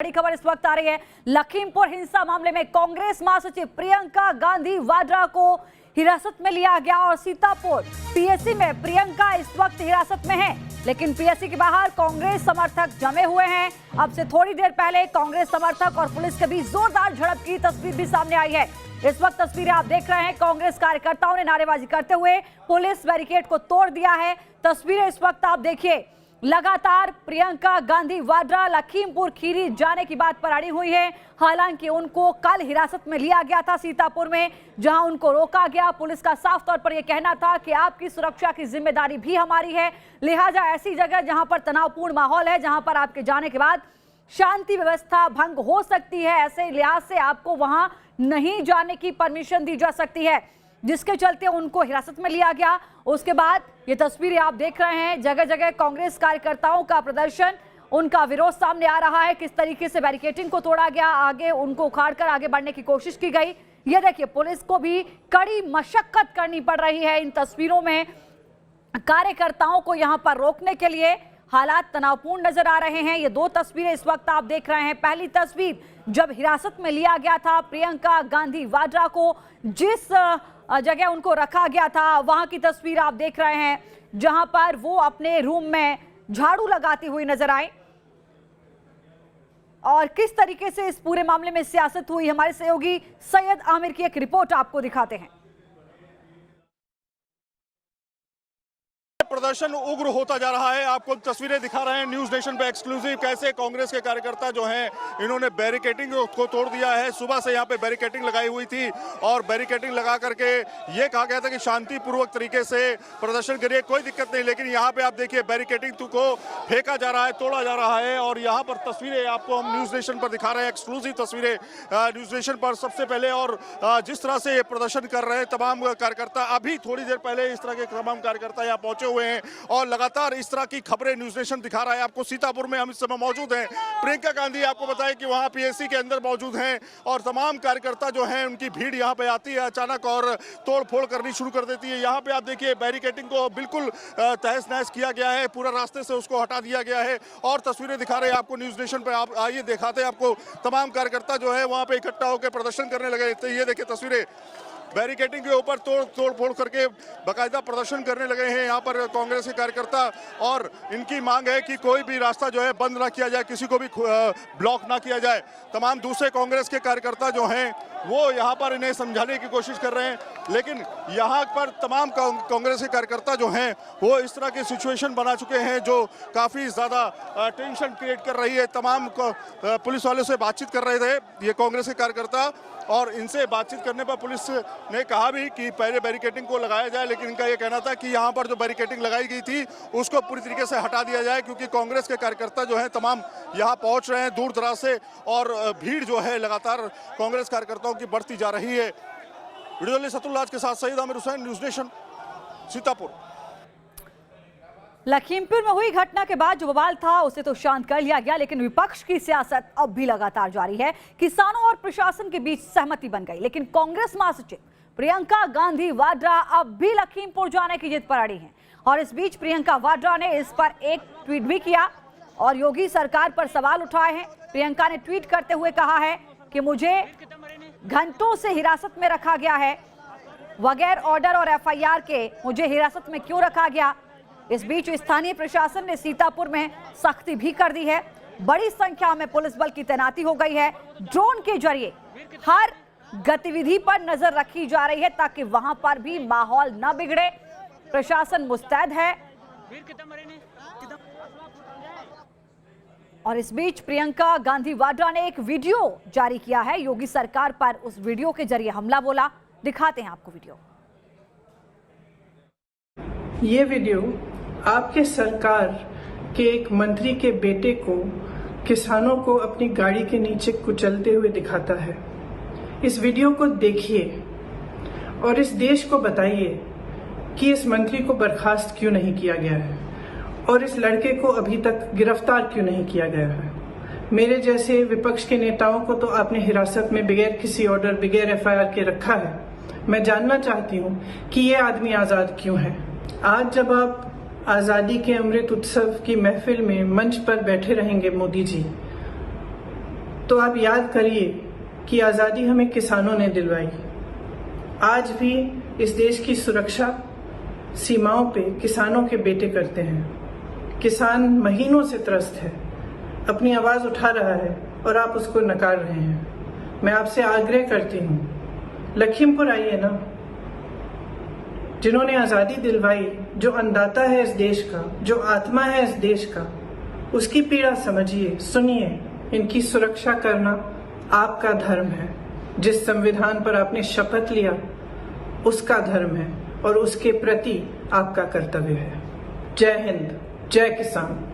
बड़ी खबर इस वक्त आ रही है। लखीमपुर हिंसा मामले में कांग्रेस महासचिव प्रियंका गांधी वाड्रा को हिरासत में लिया गया और सीतापुर पीएससी में प्रियंका इस वक्त हिरासत में है, लेकिन पीएससी के बाहर कांग्रेस समर्थक जमे हुए हैं। अब से थोड़ी देर पहले कांग्रेस समर्थक और पुलिस के बीच जोरदार झड़प की तस्वीर भी सामने आई है। इस वक्त तस्वीरें आप देख रहे हैं, कांग्रेस कार्यकर्ताओं ने नारेबाजी करते हुए पुलिस बैरिकेड को तोड़ दिया है। तस्वीरें इस वक्त आप देखिए, लगातार प्रियंका गांधी वाड्रा लखीमपुर खीरी जाने की बात पर अड़ी हुई है। हालांकि उनको कल हिरासत में लिया गया था सीतापुर में, जहां उनको रोका गया। पुलिस का साफ तौर पर यह कहना था कि आपकी सुरक्षा की जिम्मेदारी भी हमारी है, लिहाजा ऐसी जगह जहां पर तनावपूर्ण माहौल है, जहां पर आपके जाने के बाद शांति व्यवस्था भंग हो सकती है, ऐसे लिहाज से आपको वहां नहीं जाने की परमिशन दी जा सकती है, जिसके चलते उनको हिरासत में लिया गया। उसके बाद ये तस्वीरें आप देख रहे हैं, जगह जगह कांग्रेस कार्यकर्ताओं का प्रदर्शन, उनका विरोध सामने आ रहा है। किस तरीके से बैरिकेडिंग को तोड़ा गया, आगे उनको उखाड़कर आगे बढ़ने की कोशिश की गई। ये देखिए, पुलिस को भी कड़ी मशक्कत करनी पड़ रही है इन तस्वीरों में कार्यकर्ताओं को यहां पर रोकने के लिए। हालात तनावपूर्ण नजर आ रहे हैं। ये दो तस्वीरें इस वक्त आप देख रहे हैं। पहली तस्वीर जब हिरासत में लिया गया था प्रियंका गांधी वाड्रा को, जिस जगह उनको रखा गया था, वहां की तस्वीर आप देख रहे हैं, जहां पर वो अपने रूम में झाड़ू लगाती हुई नजर आए। और किस तरीके से इस पूरे मामले में सियासत हुई, हमारे सहयोगी सैयद आमिर की एक रिपोर्ट आपको दिखाते हैं। प्रदर्शन उग्र होता जा रहा है। आपको तस्वीरें दिखा रहे हैं न्यूज नेशन पे एक्सक्लूसिव, कैसे कांग्रेस के कार्यकर्ता जो हैं इन्होंने बैरिकेडिंग को तोड़ दिया है। सुबह से यहाँ पे बैरिकेडिंग लगाई हुई थी और बैरिकेडिंग लगा करके ये कहा गया था कि शांतिपूर्वक तरीके से प्रदर्शन करिए, कोई दिक्कत नहीं। लेकिन यहाँ पे आप देखिए, बैरिकेडिंग को फेंका जा रहा है, तोड़ा जा रहा है। और यहाँ पर तस्वीरें आपको हम न्यूज नेशन पर दिखा रहे हैं, एक्सक्लूसिव तस्वीरें न्यूज नेशन पर सबसे पहले। और जिस तरह से ये प्रदर्शन कर रहे हैं तमाम कार्यकर्ता, अभी थोड़ी देर पहले इस तरह के तमाम कार्यकर्ता यहाँ पहुंचे हुए हैं और लगातार इस तरह की खबरें न्यूज नेशन दिखा रहा है आपको। सीतापुर में हम इस समय मौजूद हैं। प्रियंका गांधी आपको बताएं कि वहां पीएससी के अंदर मौजूद हैं और तमाम कार्यकर्ता जो हैं उनकी भीड़ यहां पे आती है अचानक और तोड़फोड़ करनी शुरू कर देती है। यहां पे आप देखिए, बैरिकेडिंग को बिल्कुल तहस नहस किया गया है, पूरा रास्ते से उसको हटा दिया गया है। और तस्वीरें दिखा रहे हैं आपको न्यूज नेशन पे, आप आइए दिखाते हैं आपको। तमाम कार्यकर्ता जो है वहां पे इकट्ठा होकर प्रदर्शन करने लगे। तो ये देखिए तस्वीरें, बैरिकेडिंग के ऊपर तोड़ फोड़ करके बाकायदा प्रदर्शन करने लगे हैं यहाँ पर कांग्रेस के कार्यकर्ता। और इनकी मांग है कि कोई भी रास्ता जो है बंद ना किया जाए, किसी को भी ब्लॉक ना किया जाए। तमाम दूसरे कांग्रेस के कार्यकर्ता जो हैं वो यहाँ पर इन्हें समझाने की कोशिश कर रहे हैं, लेकिन यहाँ पर तमाम कांग्रेस के कार्यकर्ता जो हैं वो इस तरह की सिचुएशन बना चुके हैं जो काफ़ी ज़्यादा टेंशन क्रिएट कर रही है। तमाम पुलिस वालों से बातचीत कर रहे थे ये कांग्रेस के कार्यकर्ता, और इनसे बातचीत करने पर पुलिस ने कहा भी कि पहले बैरिकेडिंग को लगाया जाए, लेकिन इनका ये कहना था कि यहाँ पर जो बैरिकेडिंग लगाई गई थी उसको पूरी तरीके से हटा दिया जाए, क्योंकि कांग्रेस के कार्यकर्ता जो हैं तमाम यहाँ पहुँच रहे हैं दूर दराज से और भीड़ जो है लगातार कांग्रेस कार्यकर्ताओं की बढ़ती जा रही है। वीडियो जर्नलिस्ट सतुल्लाज के साथ सईद आमिर हुसैन, न्यूज नेशन, सीतापुर। लखीमपुर में हुई घटना के बाद जो बवाल था उसे तो शांत कर लिया गया, लेकिन विपक्ष की सियासत अब भी लगातार जारी है। किसानों और प्रशासन के बीच सहमति बन गई, लेकिन कांग्रेस महासचिव प्रियंका गांधी वाड्रा अब भी लखीमपुर जाने की जिद पर अड़ी हैं। और इस बीच प्रियंका वाड्रा ने इस पर एक ट्वीट भी किया और योगी सरकार पर सवाल उठाए हैं। प्रियंका ने ट्वीट करते हुए कहा है कि मुझे घंटों से हिरासत में रखा गया है, बगैर ऑर्डर और एफआईआर के मुझे हिरासत में क्यों रखा गया। इस बीच स्थानीय प्रशासन ने सीतापुर में सख्ती भी कर दी है। बड़ी संख्या में पुलिस बल की तैनाती हो गई है। ड्रोन के जरिए हर गतिविधि पर नजर रखी जा रही है ताकि वहां पर भी माहौल न बिगड़े। प्रशासन मुस्तैद है। और इस बीच प्रियंका गांधी वाड्रा ने एक वीडियो जारी किया है योगी सरकार पर। उस वीडियो के जरिए हमला बोला, दिखाते हैं आपको वीडियो। ये वीडियो आपके सरकार के एक मंत्री के बेटे को किसानों को अपनी गाड़ी के नीचे कुचलते हुए दिखाता है। इस वीडियो को देखिए और इस देश को बताइए कि इस मंत्री को बर्खास्त क्यों नहीं किया गया है और इस लड़के को अभी तक गिरफ्तार क्यों नहीं किया गया है। मेरे जैसे विपक्ष के नेताओं को तो आपने हिरासत में बगैर किसी ऑर्डर, बगैर एफआईआर के रखा है। मैं जानना चाहती हूँ कि ये आदमी आज़ाद क्यों है। आज जब आप आज़ादी के अमृत उत्सव की महफिल में मंच पर बैठे रहेंगे मोदी जी, तो आप याद करिए कि आज़ादी हमें किसानों ने दिलवाई। आज भी इस देश की सुरक्षा सीमाओं पे किसानों के बेटे करते हैं। किसान महीनों से त्रस्त है, अपनी आवाज़ उठा रहा है और आप उसको नकार रहे हैं। मैं आपसे आग्रह करती हूँ, लखीमपुर आइए ना। जिन्होंने आज़ादी दिलवाई, जो अन्नदाता है इस देश का, जो आत्मा है इस देश का, उसकी पीड़ा समझिए, सुनिए। इनकी सुरक्षा करना आपका धर्म है। जिस संविधान पर आपने शपथ लिया उसका धर्म है और उसके प्रति आपका कर्तव्य है। जय हिंद, जय किसान।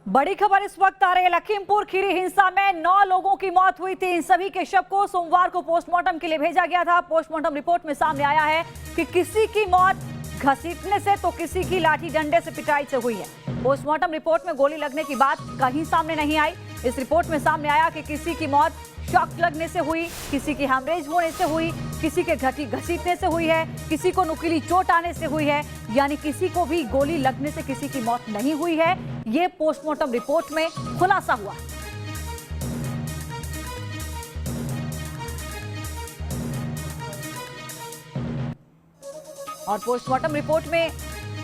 बड़ी खबर इस वक्त आ रही है। लखीमपुर खीरी हिंसा में 9 लोगों की मौत हुई थी। इन सभी के शव को सोमवार को पोस्टमार्टम के लिए भेजा गया था। पोस्टमार्टम रिपोर्ट में सामने आया है कि किसी की मौत घसीटने से तो किसी की लाठी डंडे से पिटाई से हुई है। पोस्टमार्टम रिपोर्ट में गोली लगने की बात कहीं सामने नहीं आई। इस रिपोर्ट में सामने आया कि किसी की मौत शॉक लगने से हुई, किसी की हेमरेज होने से हुई, किसी के घसीटने से हुई है, किसी को नुकीली चोट आने से हुई है, यानी किसी को भी गोली लगने से किसी की मौत नहीं हुई है। ये पोस्टमार्टम रिपोर्ट में खुलासा हुआ। और पोस्टमार्टम रिपोर्ट में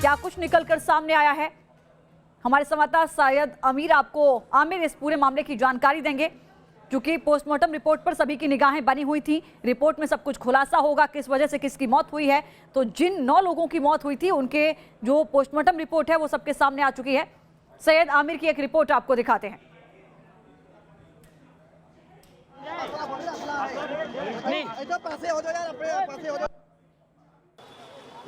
क्या कुछ निकलकर सामने आया है, हमारे संवाददाता सैयद आमिर इस पूरे मामले की जानकारी देंगे। क्योंकि पोस्टमार्टम रिपोर्ट पर सभी की निगाहें बनी हुई थी, रिपोर्ट में सब कुछ खुलासा होगा किस वजह से किसकी मौत हुई है। तो जिन 9 लोगों की मौत हुई थी उनके जो पोस्टमार्टम रिपोर्ट है वो सबके सामने आ चुकी है। सैयद आमिर की एक रिपोर्ट आपको दिखाते हैं।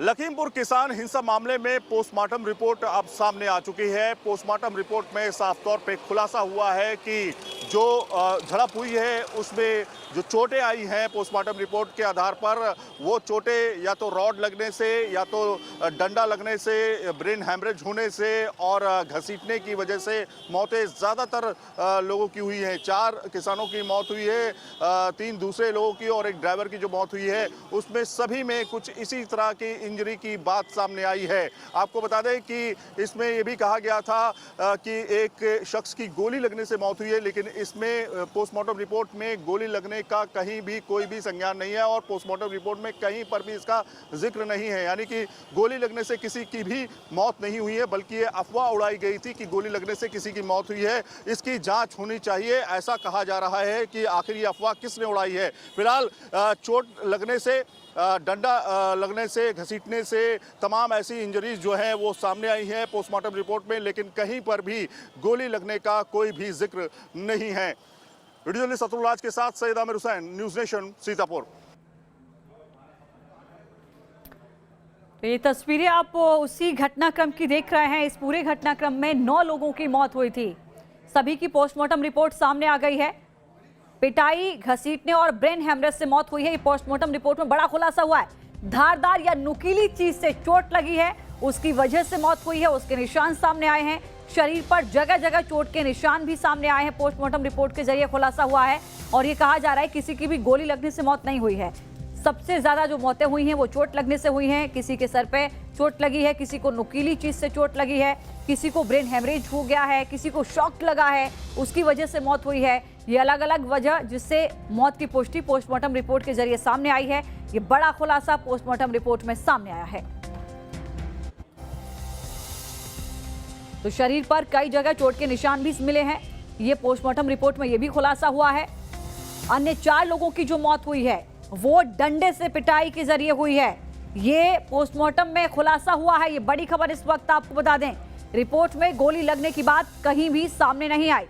लखीमपुर किसान हिंसा मामले में पोस्टमार्टम रिपोर्ट अब सामने आ चुकी है। पोस्टमार्टम रिपोर्ट में साफ तौर पे खुलासा हुआ है कि जो झड़प हुई है उसमें जो चोटें आई हैं पोस्टमार्टम रिपोर्ट के आधार पर, वो चोटें या तो रॉड लगने से या तो डंडा लगने से, ब्रेन हैमरेज होने से और घसीटने की वजह से मौतें ज़्यादातर लोगों की हुई हैं। 4 किसानों की मौत हुई है, 3 दूसरे लोगों की और एक ड्राइवर की जो मौत हुई है उसमें सभी में कुछ इसी तरह की इंजरी की बात सामने आई है। आपको बता दें कि इसमें ये भी कहा गया था कि एक शख्स की गोली लगने से मौत हुई है, लेकिन इसमें पोस्टमार्टम रिपोर्ट में गोली लगने का कहीं भी कोई भी संज्ञान नहीं है और पोस्टमार्टम रिपोर्ट में कहीं पर भी इसका जिक्र नहीं है। यानी कि गोली लगने से किसी की भी मौत नहीं हुई है, बल्कि ये अफवाह उड़ाई गई थी कि गोली लगने से किसी की मौत हुई है। इसकी जांच होनी चाहिए, ऐसा कहा जा रहा है कि आखिर ये अफवाह किसने उड़ाई है। फिलहाल चोट लगने से, डंडा लगने से, घसीटने से तमाम ऐसी इंजरीज जो हैं वो सामने आई हैं पोस्टमार्टम रिपोर्ट में, लेकिन कहीं पर भी गोली लगने का कोई भी जिक्र नहीं है। वीडियो जर्नलिस्ट अतुल के साथ सैयद आमिर हुसैन, न्यूज़ नेशन, सीतापुर। तो ये तस्वीरें आप उसी घटनाक्रम की देख रहे हैं। इस पूरे घटनाक्रम में 9 लोगों की मौत हुई थी। सभी की पोस्टमार्टम रिपोर्ट सामने आ गई है। पिटाई, घसीटने और ब्रेन हेमरेज से मौत हुई है। ये पोस्टमार्टम रिपोर्ट में बड़ा खुलासा हुआ है। धारदार या नुकीली चीज से चोट लगी है, उसकी वजह से मौत हुई है, उसके निशान सामने आए हैं। शरीर पर जगह जगह चोट के निशान भी सामने आए हैं। पोस्टमार्टम रिपोर्ट के जरिए खुलासा हुआ है और ये कहा जा रहा है किसी की भी गोली लगने से मौत नहीं हुई है। सबसे ज्यादा जो मौतें हुई हैं वो चोट लगने से हुई हैं। किसी के सर पे चोट लगी है, किसी को नुकीली चीज से चोट लगी है, किसी को ब्रेन हेमरेज हो गया है, किसी को शॉक लगा है, उसकी वजह से मौत हुई है। ये अलग अलग वजह जिससे मौत की पुष्टि पोस्टमार्टम रिपोर्ट के जरिए सामने आई है। ये बड़ा खुलासा पोस्टमार्टम रिपोर्ट में सामने आया है। तो शरीर पर कई जगह चोट के निशान भी मिले हैं। ये पोस्टमार्टम रिपोर्ट में ये भी खुलासा हुआ है। अन्य 4 लोगों की जो मौत हुई है वो डंडे से पिटाई के जरिए हुई है। ये पोस्टमार्टम में खुलासा हुआ है। ये बड़ी खबर इस वक्त आपको बता दें, रिपोर्ट में गोली लगने की बात कहीं भी सामने नहीं आई।